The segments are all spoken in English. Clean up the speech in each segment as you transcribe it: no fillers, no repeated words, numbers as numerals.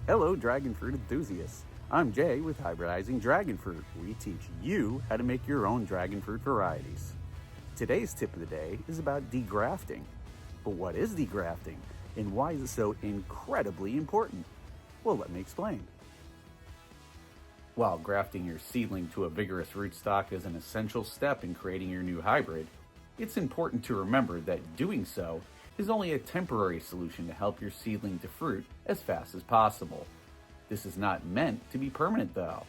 Hello, dragon fruit enthusiasts. I'm Jay with Hybridizing Dragon Fruit. We teach you how to make your own dragon fruit varieties. Today's tip of the day is about DeGrafting. But what is DeGrafting, and why is it so incredibly important? Well, let me explain. While grafting your seedling to a vigorous rootstock is an essential step in creating your new hybrid, it's important to remember that doing so is only a temporary solution to help your seedling to fruit as fast as possible. This is not meant to be permanent though.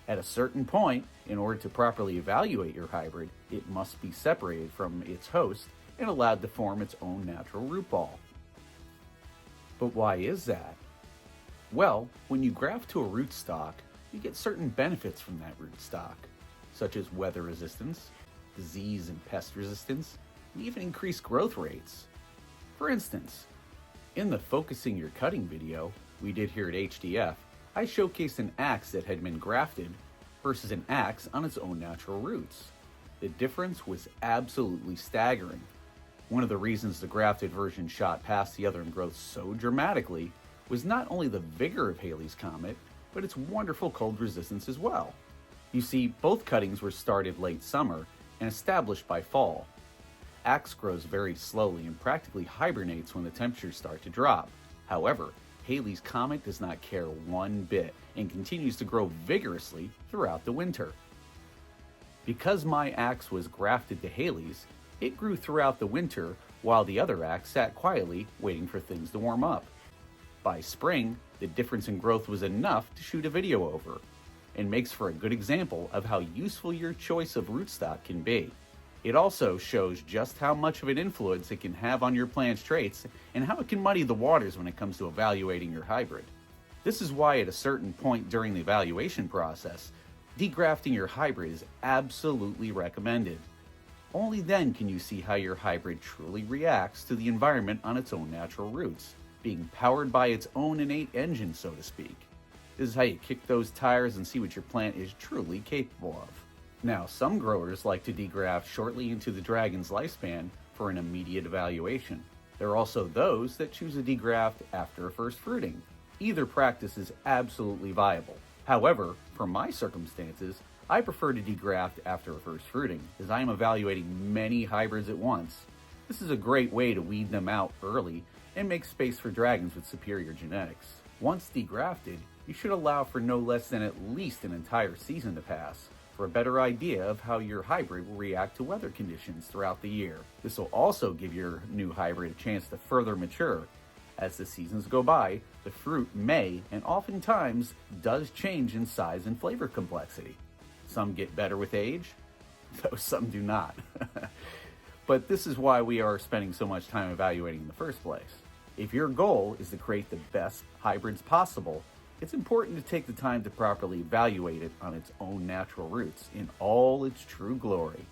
At a certain point, in order to properly evaluate your hybrid, it must be separated from its host and allowed to form its own natural root ball. But why is that? Well, when you graft to a rootstock, you get certain benefits from that rootstock, such as weather resistance, disease and pest resistance, and even increased growth rates. For instance, in the Focusing Your Cutting video we did here at HDF, I showcased an axe that had been grafted versus an axe on its own natural roots. The difference was absolutely staggering. One of the reasons the grafted version shot past the other in growth so dramatically was not only the vigor of Halley's Comet, but its wonderful cold resistance as well. You see, both cuttings were started late summer and established by fall. Axe grows very slowly and practically hibernates when the temperatures start to drop. However, Halley's Comet does not care one bit and continues to grow vigorously throughout the winter. Because my axe was grafted to Halley's, it grew throughout the winter while the other axe sat quietly waiting for things to warm up. By spring, the difference in growth was enough to shoot a video over, and makes for a good example of how useful your choice of rootstock can be. It also shows just how much of an influence it can have on your plant's traits and how it can muddy the waters when it comes to evaluating your hybrid. This is why at a certain point during the evaluation process, degrafting your hybrid is absolutely recommended. Only then can you see how your hybrid truly reacts to the environment on its own natural roots, being powered by its own innate engine, so to speak. This is how you kick those tires and see what your plant is truly capable of. Now, some growers like to degraft shortly into the dragon's lifespan for an immediate evaluation. There are also those that choose a degraft after a first fruiting. Either practice is absolutely viable. However, for my circumstances, I prefer to degraft after a first fruiting, as I am evaluating many hybrids at once. This is a great way to weed them out early and make space for dragons with superior genetics. Once degrafted, you should allow for no less than at least an entire season to pass, for a better idea of how your hybrid will react to weather conditions throughout the year. This will also give your new hybrid a chance to further mature. As the seasons go by, the fruit may and oftentimes does change in size and flavor complexity. Some get better with age, though some do not. But this is why we are spending so much time evaluating in the first place. If your goal is to create the best hybrids possible, it's important to take the time to properly evaluate it on its own natural roots in all its true glory.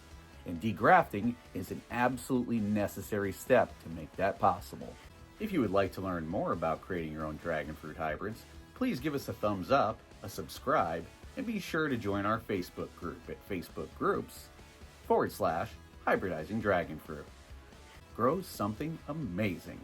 And degrafting is an absolutely necessary step to make that possible. If you would like to learn more about creating your own dragon fruit hybrids, please give us a thumbs up, a subscribe, and be sure to join our Facebook group at Facebook groups/Hybridizing Dragon Fruit. Grow something amazing.